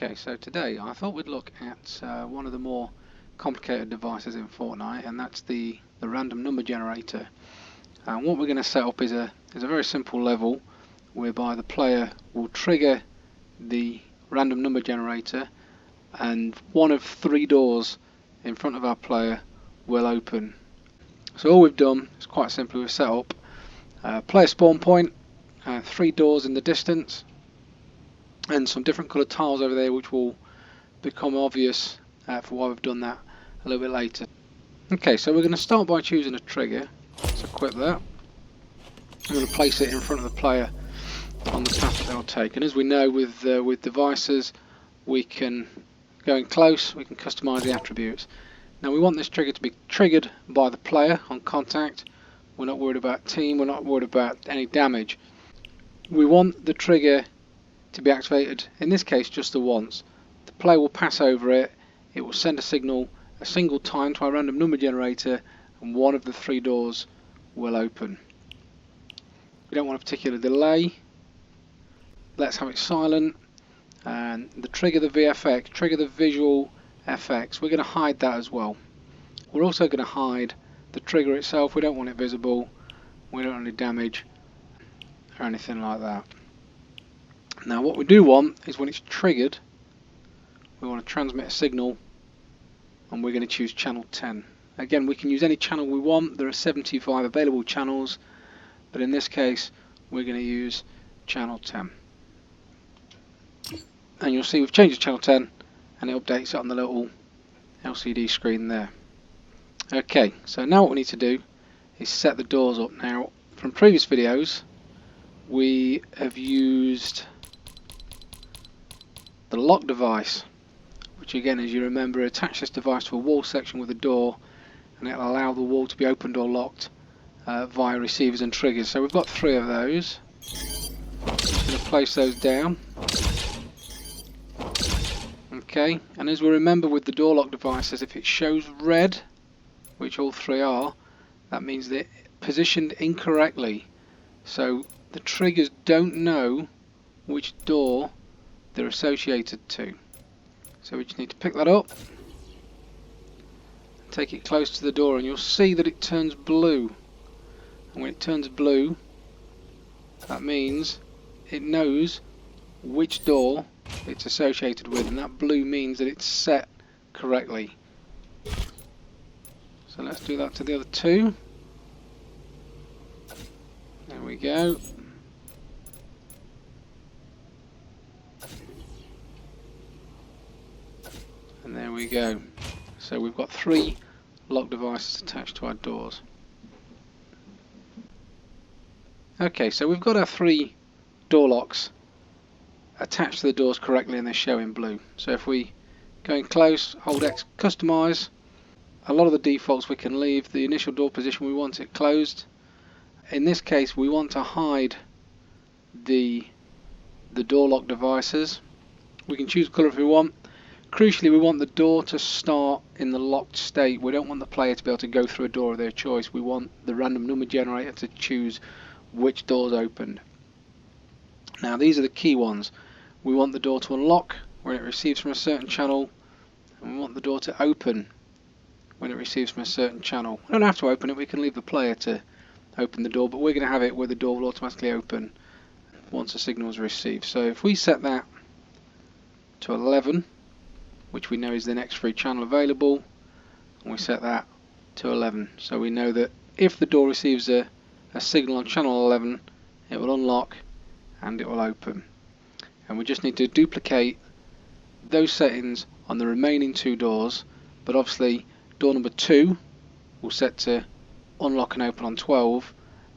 Okay, so today I thought we'd look at one of the more complicated devices in Fortnite, and that's the random number generator. And what we're going to set up is a very simple level whereby the player will trigger the random number generator, and one of three doors in front of our player will open. So all we've done is quite simply we've set up a player spawn point, three doors in the distance, and some different coloured tiles over there which will become obvious for why we've done that a little bit later. Okay, so we're going to start by choosing a trigger. Let's equip that. I'm going to place it in front of the player on the path that they'll take, and as we know with devices we can go in close, we can customise the attributes. Now we want this trigger to be triggered by the player on contact. We're not worried about team, we're not worried about any damage. We want the trigger to be activated, in this case just the once. The player will pass over it, it will send a signal a single time to our random number generator, and one of the three doors will open. We don't want a particular delay. Let's have it silent, and the trigger the VFX, trigger the visual FX, we're going to hide that as well. We're also going to hide the trigger itself, we don't want it visible, we don't want any damage or anything like that. Now what we do want is when it's triggered, we want to transmit a signal, and we're going to choose channel 10. Again, we can use any channel we want, there are 75 available channels, but in this case we're going to use channel 10. And you'll see we've changed to channel 10 and it updates it on the little LCD screen there. Okay, so now what we need to do is set the doors up. Now from previous videos we have used the lock device, which again, as you remember, attach this device to a wall section with a door, and it'll allow the wall to be opened or locked via receivers and triggers. So we've got three of those. Just going to place those down. Okay, and as we remember with the door lock devices, if it shows red, which all three are, that means they're positioned incorrectly. So the triggers don't know which door they're associated to. So we just need to pick that up, take it close to the door, and you'll see that it turns blue. And when it turns blue, that means it knows which door it's associated with, and that blue means that it's set correctly. So let's do that to the other two. There we go. And there we go. So we've got three lock devices attached to our doors. Okay, so we've got our three door locks attached to the doors correctly, and they show in blue. So if we go in close, hold X, customize, a lot of the defaults we can leave. The initial door position, we want it closed. In this case we want to hide the door lock devices. We can choose colour if we want. Crucially, we want the door to start in the locked state. We don't want the player to be able to go through a door of their choice. We want the random number generator to choose which doors opened. Now these are the key ones. We want the door to unlock when it receives from a certain channel, and we want the door to open when it receives from a certain channel. We don't have to open it, we can leave the player to open the door, but we're going to have it where the door will automatically open once a signal is received. So if we set that to 11, which we know is the next free channel available, and we set that to 11, so we know that if the door receives a signal on channel 11, it will unlock and it will open. And we just need to duplicate those settings on the remaining two doors, but obviously door number 2 will set to unlock and open on 12,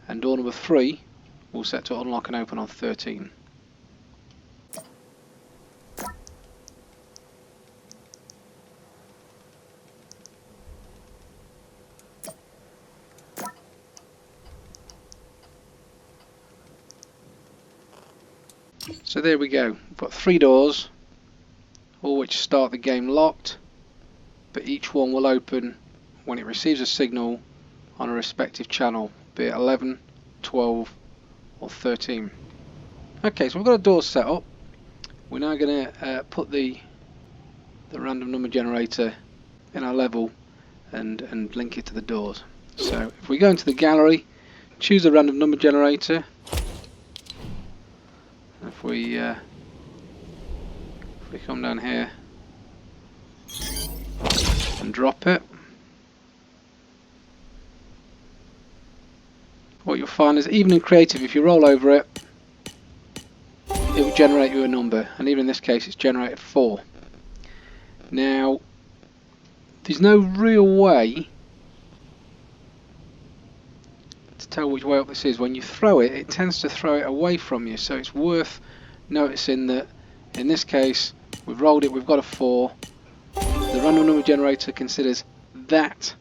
and door number 3 will set to unlock and open on 13. So there we go, we've got three doors, all which start the game locked, but each one will open when it receives a signal on a respective channel, be it 11, 12 or 13. Okay, so we've got a door set up. we're now going to put the random number generator in our level and link it to the doors. So if we go into the gallery, choose the random number generator. If we come down here and drop it, what you'll find is even in Creative, if you roll over it, it will generate you a number, and even in this case it's generated 4. Now there's no real way to tell which way up this is. When you throw it, it tends to throw it away from you, so it's worth noticing that in this case we've rolled it, we've got a 4. The random number generator considers that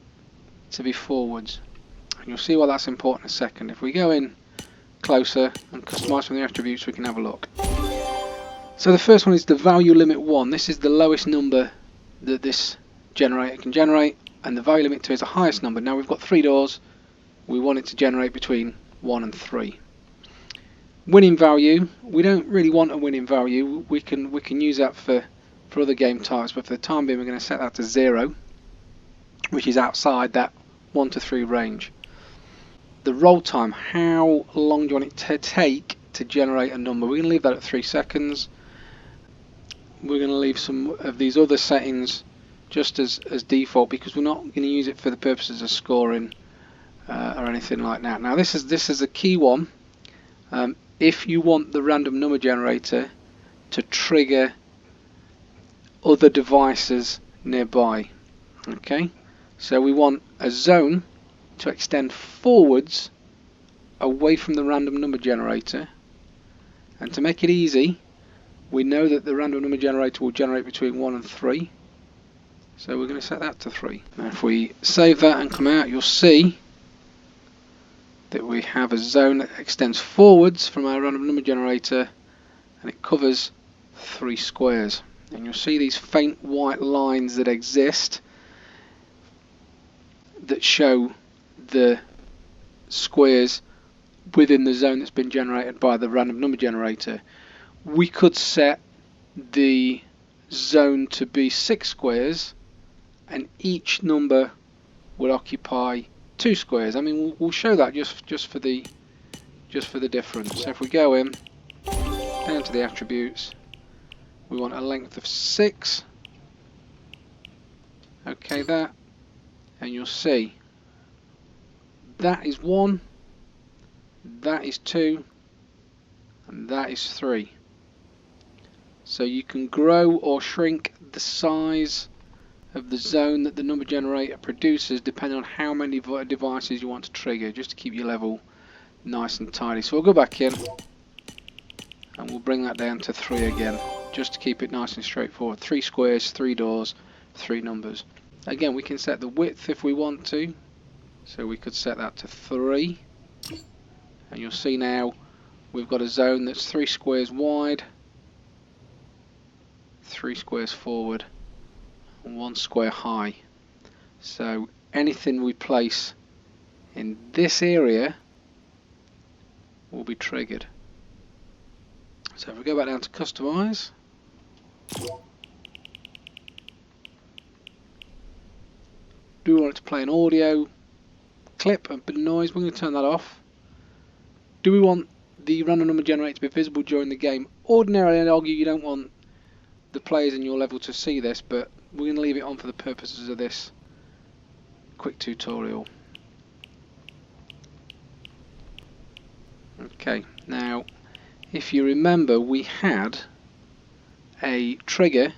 to be forwards, and you'll see why that's important in a second. If we go in closer and customize from the attributes, we can have a look. So the first one is the value limit 1. This is the lowest number that this generator can generate, and the value limit 2 is the highest number. Now we've got 3 doors, we want it to generate between 1 and 3. Winning value, we don't really want a winning value. We can use that for other game types, but for the time being we're going to set that to 0, which is outside that 1 to 3 range. The roll time, how long do you want it to take to generate a number? We're going to leave that at 3 seconds. We're going to leave some of these other settings just as default, because we're not going to use it for the purposes of scoring or anything like that. Now this is a key one. If you want the random number generator to trigger other devices nearby, okay, so we want a zone to extend forwards away from the random number generator, and to make it easy, we know that the random number generator will generate between 1 and 3, so we're going to set that to 3. Now if we save that and come out, you'll see that we have a zone that extends forwards from our random number generator, and it covers 3 squares. And you'll see these faint white lines that exist that show the squares within the zone that's been generated by the random number generator. We could set the zone to be 6 squares, and each number would occupy 2 squares. I mean, we'll show that just for the difference. So if we go in down to the attributes, we want a length of 6. Okay, that, and you'll see that is 1, that is 2, and that is 3. So you can grow or shrink the size of the zone that the number generator produces depending on how many devices you want to trigger, just to keep your level nice and tidy. So we'll go back in and we'll bring that down to 3 again, just to keep it nice and straightforward. 3 squares, 3 doors, 3 numbers. Again, we can set the width if we want to, so we could set that to 3, and you'll see now we've got a zone that's 3 squares wide, 3 squares forward, and 1 square high. So anything we place in this area will be triggered. So if we go back down to customize, do we want it to play an audio clip, a bit of noise? We're going to turn that off. Do we want the random number generator to be visible during the game? Ordinarily, I'd argue you don't want the players in your level to see this, but we're going to leave it on for the purposes of this quick tutorial. Okay, now if you remember, we had a trigger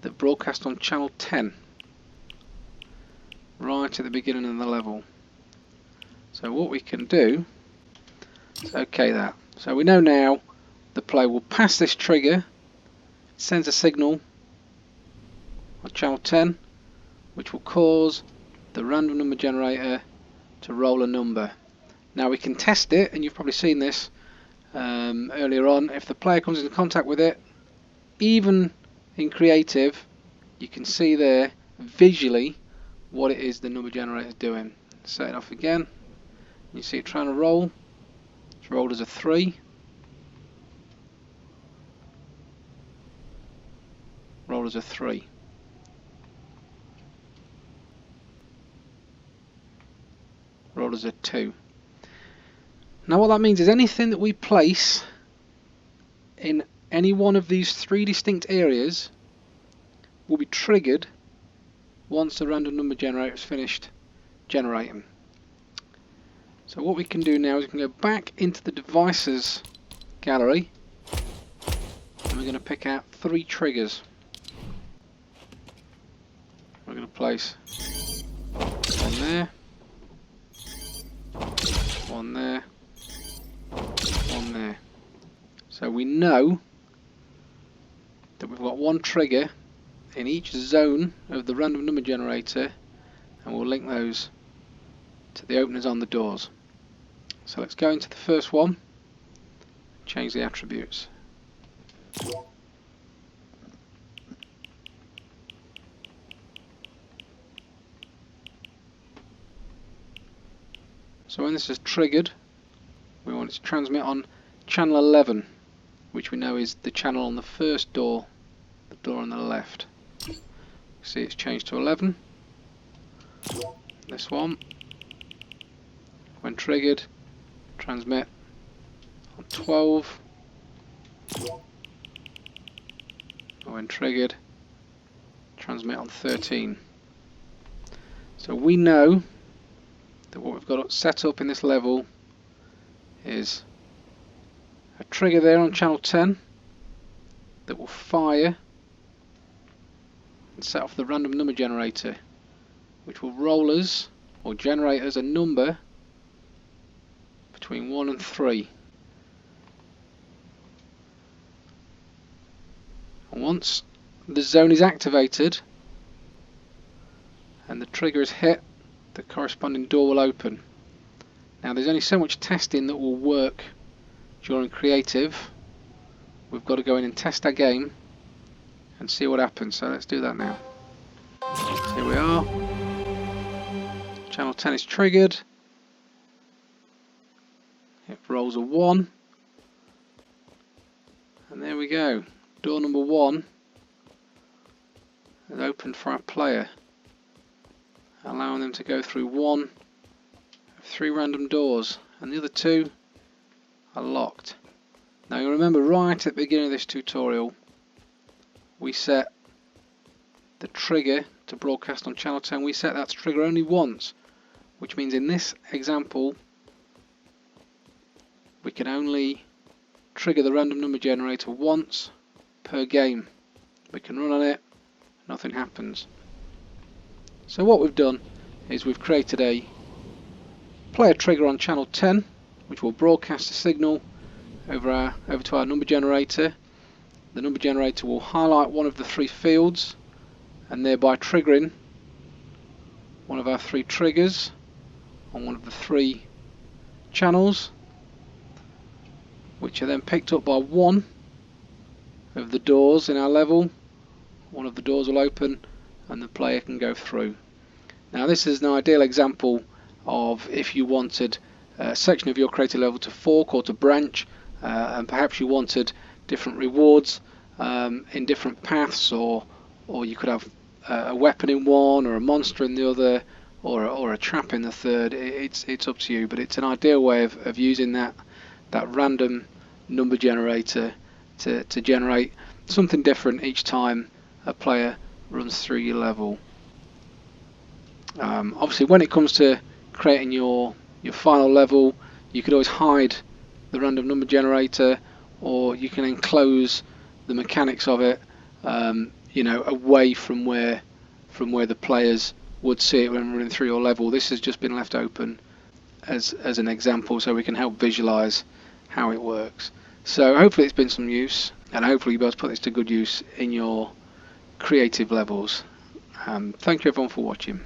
that broadcast on channel 10 right at the beginning of the level. So what we can do is okay that. So we know now the player will pass this trigger, sends a signal on channel 10, which will cause the random number generator to roll a number. Now we can test it, and you've probably seen this earlier on. If the player comes into contact with it, even in Creative, you can see there visually what it is the number generator is doing. Set it off again. You see it trying to roll. It's rolled as a 3. as a 3. Roll as a 2. Now what that means is anything that we place in any one of these 3 distinct areas will be triggered once the random number generator is finished generating. So what we can do now is we can go back into the devices gallery and we're going to pick out 3 triggers. We're going to place one there, one there, one there. So we know that we've got one trigger in each zone of the random number generator, and we'll link those to the openers on the doors. So let's go into the first one, change the attributes. So when this is triggered, we want it to transmit on channel 11, which we know is the channel on the first door, the door on the left. See, it's changed to 11. This one, when triggered, transmit on 12. When triggered, transmit on 13. So we know that what we've got set up in this level is a trigger there on channel 10 that will fire and set off the random number generator, which will roll us or generate us a number between 1 and 3. And once the zone is activated and the trigger is hit, the corresponding door will open. Now there's only so much testing that will work during creative. We've got to go in and test our game and see what happens, so let's do that now. So here we are, channel 10 is triggered, it rolls a 1, and there we go, door number 1 is opened for our player, allowing them to go through 1 of 3 random doors, and the other 2 are locked. Now you remember right at the beginning of this tutorial we set the trigger to broadcast on channel 10, we set that to trigger only once, which means in this example we can only trigger the random number generator once per game. We can run on it, nothing happens. So what we've done is we've created a player trigger on channel 10 which will broadcast a signal over to our number generator. The number generator will highlight one of the 3 fields and thereby triggering one of our 3 triggers on one of the 3 channels, which are then picked up by one of the doors in our level. One of the doors will open and the player can go through. Now this is an ideal example of if you wanted a section of your creative level to fork or to branch, and perhaps you wanted different rewards in different paths, or you could have a weapon in one or a monster in the other, or a trap in the third. It's up to you, but it's an ideal way of using that random number generator to generate something different each time a player runs through your level. Obviously when it comes to creating your final level, you could always hide the random number generator, or you can enclose the mechanics of it away from where the players would see it when running through your level. This has just been left open as an example so we can help visualize how it works. So hopefully it's been some use, and hopefully you'll be able to put this to good use in your creative levels. Thank you everyone for watching.